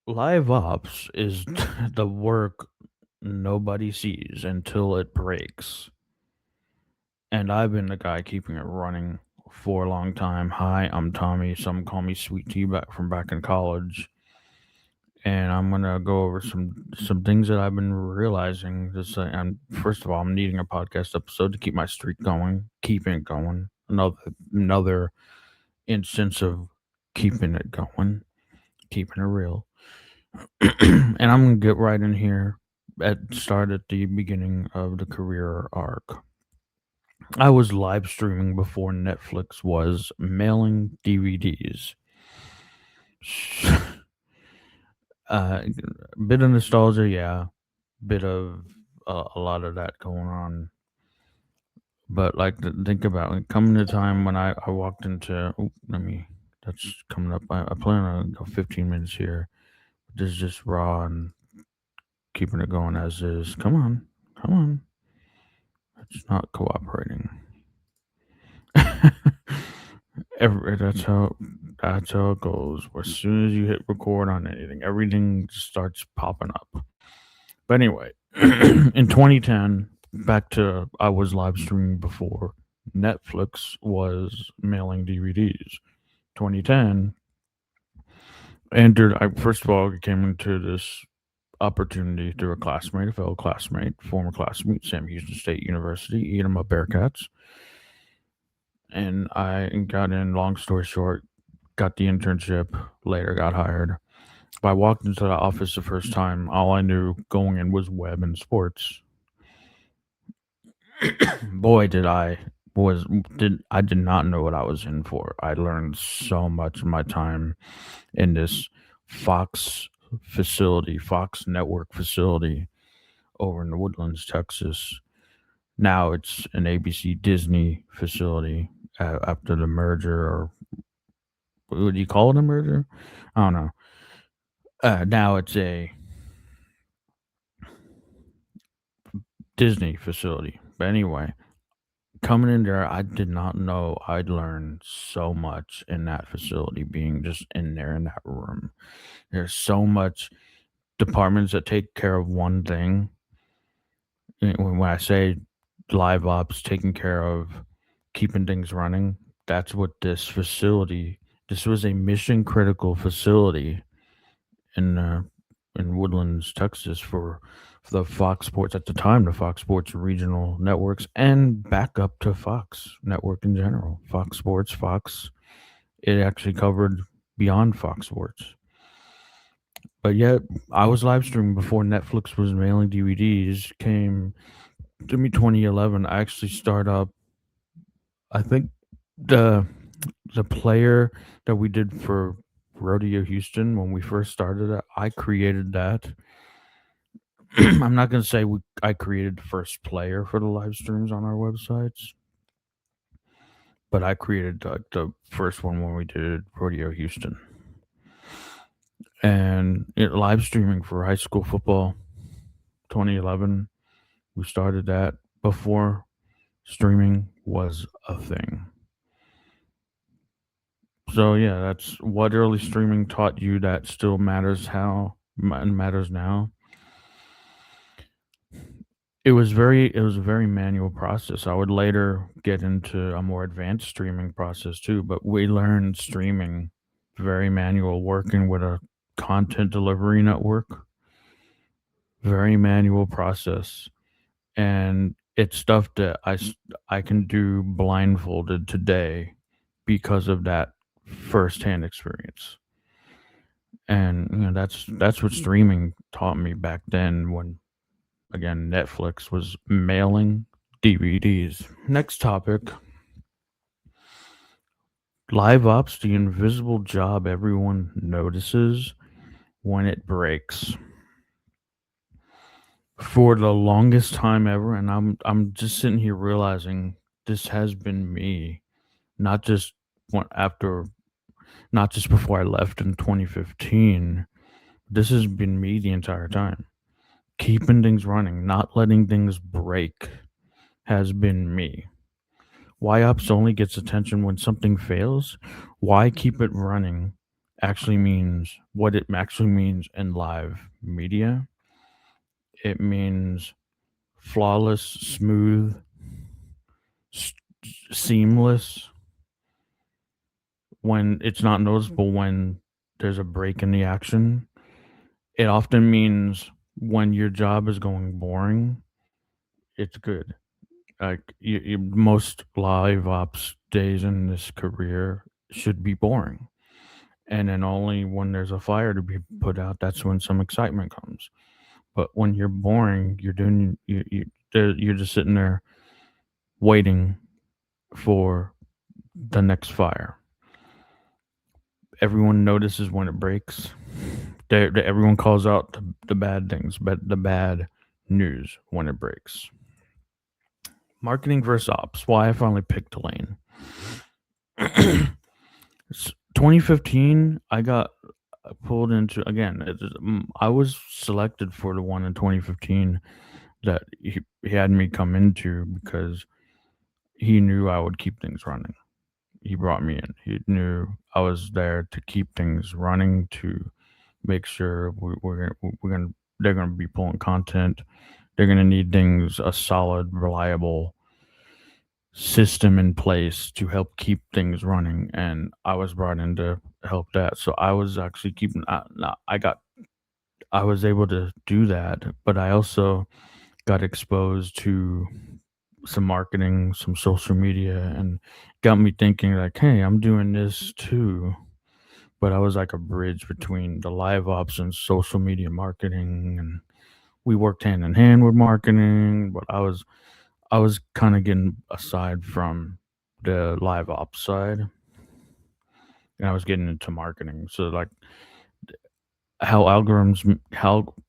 Live ops is the work nobody sees until it breaks. And I've been the guy keeping it running for a long time. Hi, I'm Tommy. Some call me Sweet Tea back from back in college. And I'm gonna go over some things that I've been realizing. And first of all, I'm needing a podcast episode to keep my streak going, keeping it going. Another instance of keeping it going, keeping it real. And I'm gonna get right in here at the beginning of the career arc. I was live streaming before Netflix was mailing DVDs. uh, Bit of nostalgia, yeah. Bit of a lot of that going on. But like, think about it. Coming to time when I walked into. Oh, That's coming up. I plan on go 15 minutes here. This is just raw and keeping it going as is. Come on, come on. It's not cooperating. Every, that's how it goes. As soon as you hit record on anything, everything just starts popping up. But anyway, in 2010, back to I was live streaming before Netflix was mailing DVDs. 2010 entered. I first of all came into this opportunity through a classmate, a fellow classmate, former classmate, Sam Houston State University, eat 'em up Bearcats. And I got in. Long story short, got the internship. Later, got hired. But I walked into the office the first time. All I knew going in was web and sports. Boy, did not know what I was in for. I learned so much in my time in this Fox Fox Network facility over in the Woodlands, Texas. Now it's an ABC Disney facility after the merger, or would you call it a merger? I don't know. Now it's a Disney facility. But anyway, coming in there, I did not know I'd learn so much in that facility, being just in there in that room. There's so much departments that take care of one thing. When I say live ops, taking care of keeping things running, that's what this was a mission critical facility in Woodlands, Texas, for the Fox Sports at the time, the Fox Sports regional networks, and back up to Fox Network in general. Fox Sports, Fox. It actually covered beyond Fox Sports. But yet, I was live streaming before Netflix was mailing DVDs. Came to me 2011. I actually start up. I think the the player that we did for Rodeo Houston when we first started it, I created that. I'm not going to say I created the first player for the live streams on our websites, but I created the first one when we did Rodeo Houston. And live streaming for high school football 2011, we started that before streaming was a thing. So yeah, that's what early streaming taught you that still matters now. It was a very manual process. I would later get into a more advanced streaming process too, but we learned streaming very manual, working with a content delivery network, very manual process. And it's stuff that I can do blindfolded today because of that firsthand experience. And that's what streaming taught me back then, when again Netflix was mailing DVDs. Next topic: live ops, the invisible job everyone notices when it breaks. For the longest time ever, and I'm just sitting here realizing this has been me, not just when, after not just before I left in 2015. This has been me the entire time. Keeping things running, not letting things break, has been me. Why ops only gets attention when something fails? Why keep it running what it actually means in live media. It means flawless, smooth, s- seamless, when it's not noticeable when there's a break in the action. It often means when your job is going boring, it's good. Like most live ops days in this career should be boring. And then only when there's a fire to be put out, that's when some excitement comes. But when you're boring, you're just sitting there waiting for the next fire. Everyone notices when it breaks. Everyone calls out the bad things, but the bad news when it breaks. Marketing versus ops. Why I finally picked a lane. 2015, I got pulled into again. I was selected for the one in 2015 that he had me come into because he knew I would keep things running. He brought me in. He knew I was there to keep things running, to make sure we're gonna they're gonna be pulling content. They're gonna need things a solid, reliable system in place to help keep things running, and I was brought in to help that. So I was actually keeping. I was able to do that, but I also got exposed to some marketing, some social media, and got me thinking like, hey, I'm doing this too. But I was like a bridge between the live ops and social media marketing, and we worked hand in hand with marketing. But I was kind of getting aside from the live ops side, and I was getting into marketing. So like how algorithms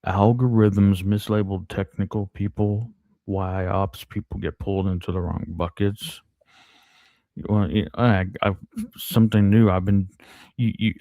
mislabeled technical people, why ops people get pulled into the wrong buckets. Well, something new. You,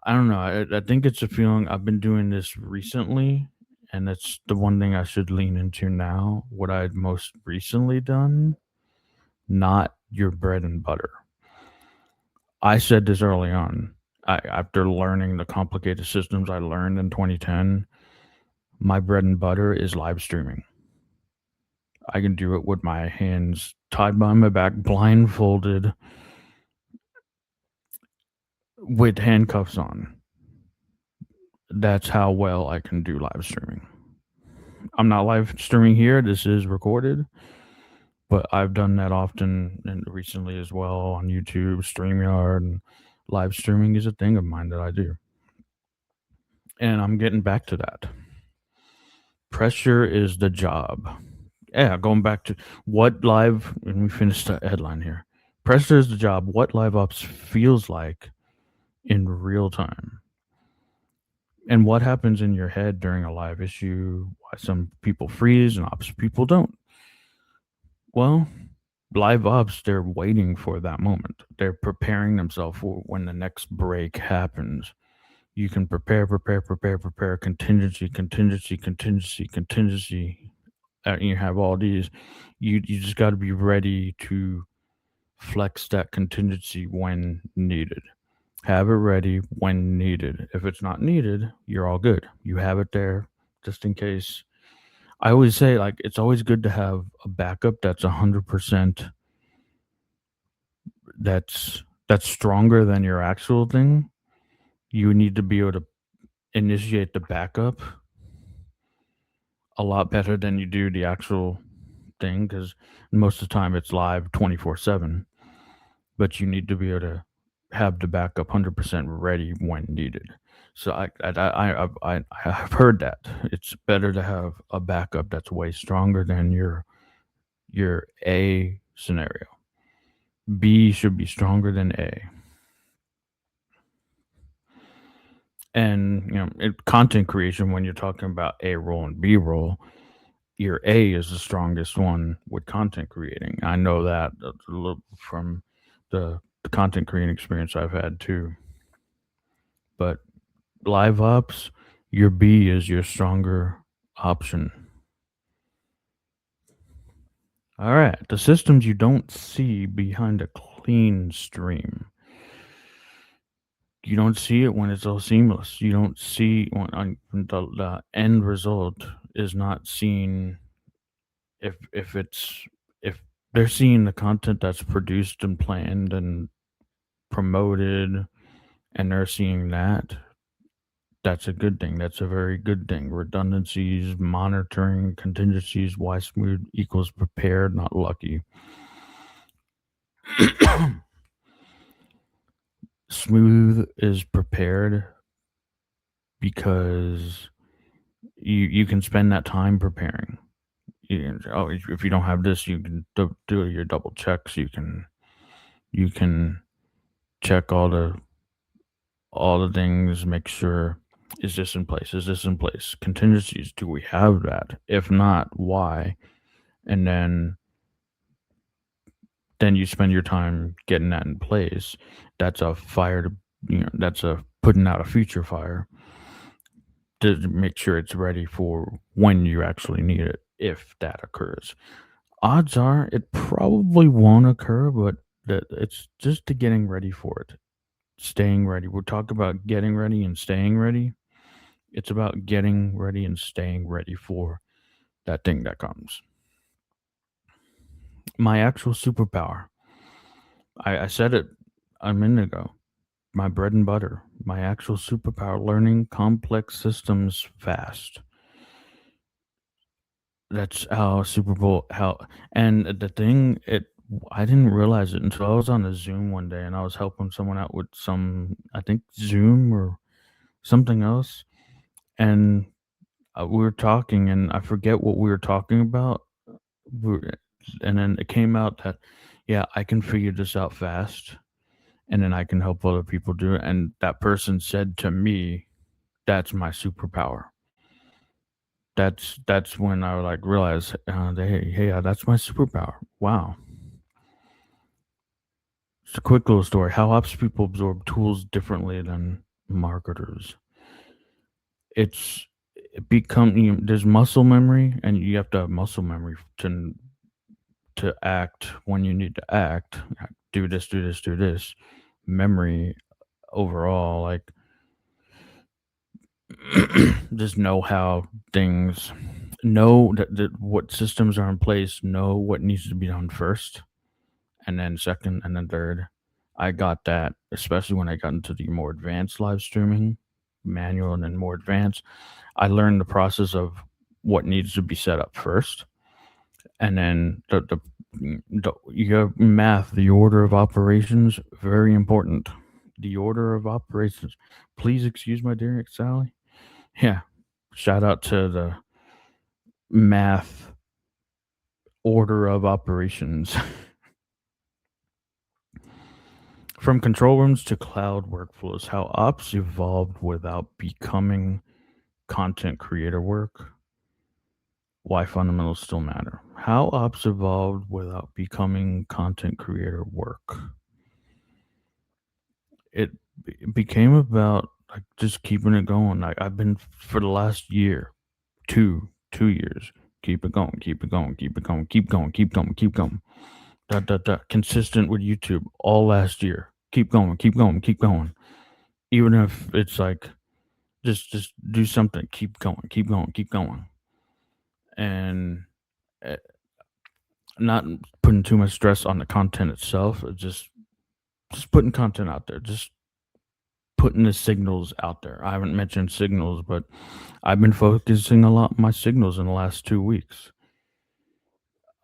I don't know. I think it's a feeling I've been doing this recently, and that's the one thing I should lean into now. What I'd most recently done, not your bread and butter. I said this early on. After learning the complicated systems I learned in 2010, my bread and butter is live streaming. I can do it with my hands tied behind my back, blindfolded, with handcuffs on. That's how well I can do live streaming. I'm not live streaming here. This is recorded, but I've done that often and recently as well on YouTube, StreamYard, and live streaming is a thing of mine that I do. And I'm getting back to that. Pressure is the job. Yeah, going back to what live, and we finished the headline here. Pressure is the job. What live ops feels like in real time. And what happens in your head during a live issue, why some people freeze and ops people don't. Well, live ops, they're waiting for that moment. They're preparing themselves for when the next break happens. You can prepare, contingency, contingency, contingency, contingency. You have all these. You just got to be ready to flex that contingency when needed. Have it ready when needed. If it's not needed, you're all good. You have it there just in case. I always say, like, it's always good to have a backup that's 100%, that's stronger than your actual thing. You need to be able to initiate the backup a lot better than you do the actual thing, because most of the time it's live 24/7. But you need to be able to have the backup 100% ready when needed. So I've heard that it's better to have a backup that's way stronger than your A scenario. B should be stronger than A. And content creation, when you're talking about A roll and B roll, your A is the strongest one with content creating. I know that a little from the content creating experience I've had too. But live ops, your B is your stronger option. All right, the systems you don't see behind a clean stream. you don't see it when it's all seamless. You don't see when the end result is not seen if they're seeing the content that's produced and planned and promoted and they're seeing that, that's a good thing. That's a very good thing. Redundancies, monitoring, contingencies, why smooth equals prepared, not lucky. Smooth is prepared because you can spend that time preparing. If you don't have this, you can do your double checks. You can check all the things, make sure, is this in place? Is this in place? Contingencies, do we have that? If not, why? And then you spend your time getting that in place. That's a fire to that's a putting out a future fire to make sure it's ready for when you actually need it, if that occurs. Odds are it probably won't occur, but that it's just to getting ready for it. Staying ready. We're talking about getting ready and staying ready. It's about getting ready and staying ready for that thing that comes. My actual superpower. I said it a minute ago. My bread and butter. My actual superpower, learning complex systems fast. That's how Super Bowl how and the thing it I didn't realize it until I was on a Zoom one day and I was helping someone out with some, I think, Zoom or something else, and we were talking and I forget what we were talking about. We were, and then it came out that, yeah, I can figure this out fast and then I can help other people do it. And that person said to me, that's my superpower. That's when I like realized, hey, yeah, that's my superpower. Wow. It's a quick little story. How ops people absorb tools differently than marketers. It become there's muscle memory, and you have to have muscle memory to act when you need to act. Do this, do this, do this. Memory overall, like just know how things, know that what systems are in place, know what needs to be done first, and then second, and then third. I got that, especially when I got into the more advanced live streaming, manual and then more advanced. I learned the process of what needs to be set up first, and then your math, the order of operations, very important. The order of operations. Please excuse my dear Sally. Yeah, shout out to the math order of operations. From control rooms to cloud workflows, how ops evolved without becoming content creator work. Why fundamentals still matter. How ops evolved without becoming content creator work. It became about like just keeping it going. Like I've been for the last year, two years. Keep it going, keep it going, keep it going, keep going, keep going, keep going. Consistent with YouTube all last year. Keep going, keep going, keep going. Even if it's like just do something. Keep going, keep going, keep going, and uh, not putting too much stress on the content itself. Just putting content out there. Just putting the signals out there. I haven't mentioned signals, but I've been focusing a lot on my signals in the last 2 weeks.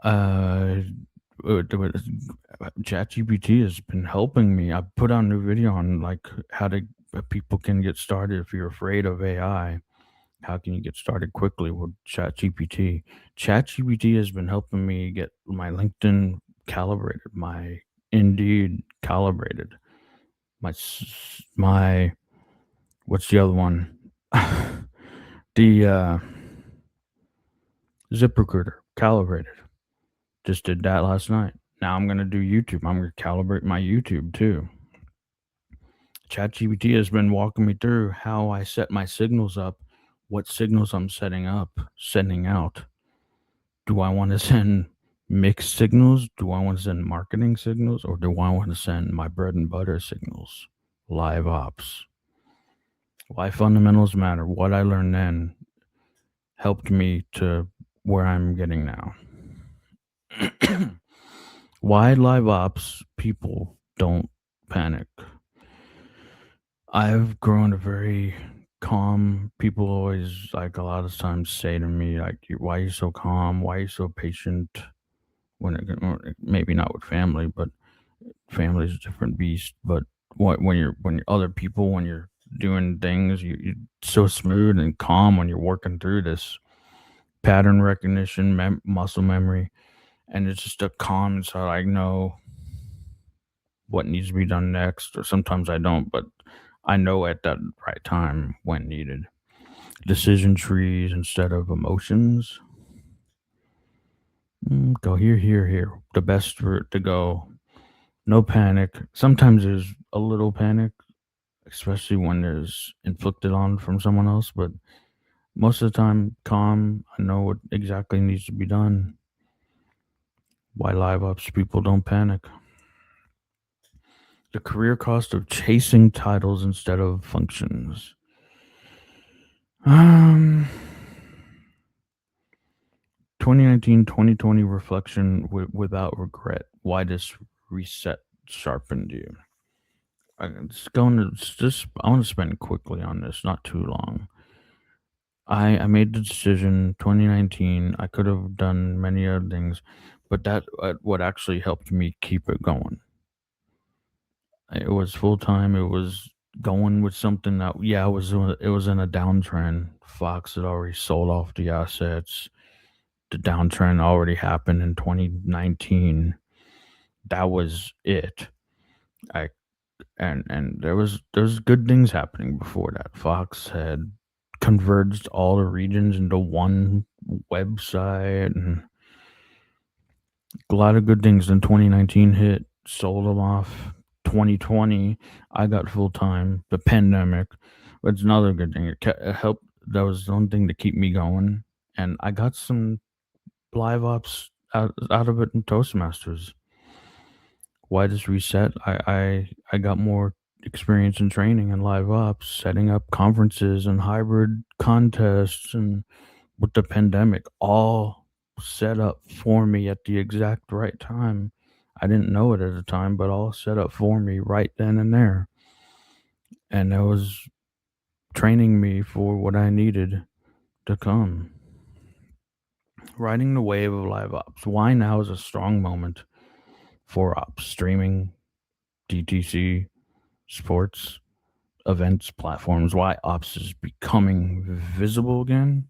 Uh, ChatGPT has been helping me. I put out a new video on like how to people can get started if you're afraid of AI. How can you get started quickly with ChatGPT? ChatGPT has been helping me get my LinkedIn calibrated, my Indeed calibrated, my what's the other one? The ZipRecruiter calibrated. Just did that last night. Now I'm gonna do YouTube. I'm gonna calibrate my YouTube too. ChatGPT has been walking me through how I set my signals up, what signals I'm setting up, sending out. Do I want to send mixed signals? Do I want to send marketing signals? Or do I want to send my bread and butter signals? live ops. Why fundamentals matter. What I learned then helped me to where I'm getting now. Why live ops people don't panic. I've grown a very calm. People always like a lot of times say to me like, "Why are you so calm? Why are you so patient?" When or maybe not with family, but family is a different beast. But when you're other people, when you're doing things, you're so smooth and calm when you're working through this pattern recognition, muscle memory, and it's just a calm. So I know what needs to be done next, or sometimes I don't, but I know at that right time when needed. Decision trees instead of emotions. Go here, here, here. The best route to go. No panic. Sometimes there's a little panic, especially when there's inflicted on from someone else, but most of the time, calm. I know what exactly needs to be done. Why live ops people don't panic. The career cost of chasing titles instead of functions. Um, 2019, 2020 reflection without regret. Why this reset sharpened you? I want to spend quickly on this, not too long. I made the decision 2019. I could have done many other things, but that what actually helped me keep it going. It was full time. It was going with something that it was in a downtrend. Fox had already sold off the assets. The downtrend already happened in 2019. That was it. I and there was good things happening before that. Fox had converged all the regions into one website, and a lot of good things. In 2019 hit, sold them off. 2020, I got full time. The pandemic, it's another good thing. It helped. That was the one thing to keep me going, and I got some live ops out of it in Toastmasters. Why this reset? I got more experience in training and live ops, setting up conferences and hybrid contests, and with the pandemic, all set up for me at the exact right time. I didn't know it at the time, but all set up for me right then and there. And that was training me for what I needed to come. Riding the wave of live ops. Why now is a strong moment for ops, streaming, DTC, sports, events, platforms. Why ops is becoming visible again.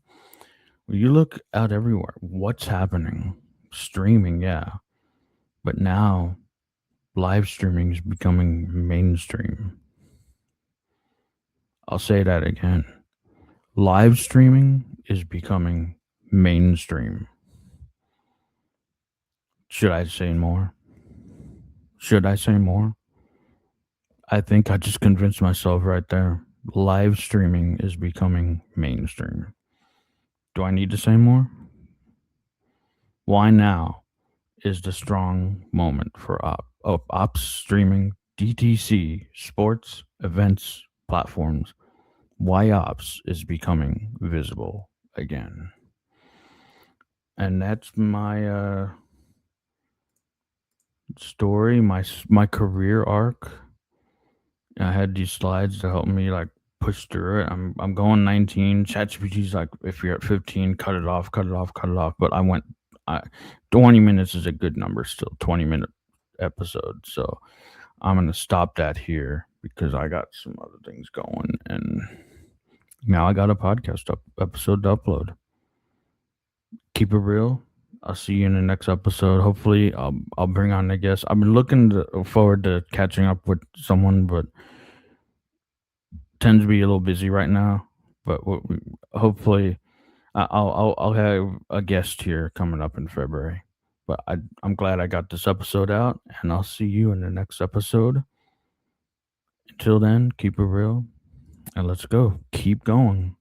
You look out everywhere. What's happening? Streaming, yeah. But now live streaming is becoming mainstream. I'll say that again. Live streaming is becoming mainstream. Should I say more? Should I say more? I think I just convinced myself right there. Live streaming is becoming mainstream. Do I need to say more? Why now is the strong moment for ops streaming, DTC, sports, events, platforms. Why ops is becoming visible again. And that's my story, my career arc. I had these slides to help me like push through it. I'm going 19. ChatGPT's like, if you're at 15, cut it off, cut it off, cut it off. But I 20 minutes is a good number still. 20-minute episode. So I'm gonna stop that here because I got some other things going, and now I got a podcast episode to upload. Keep it real. I'll see you in the next episode. Hopefully, I'll bring on a guest. I've been looking forward to catching up with someone, but tends to be a little busy right now. But hopefully, I'll have a guest here coming up in February. But I'm glad I got this episode out, and I'll see you in the next episode. Until then, keep it real, and let's go. Keep going.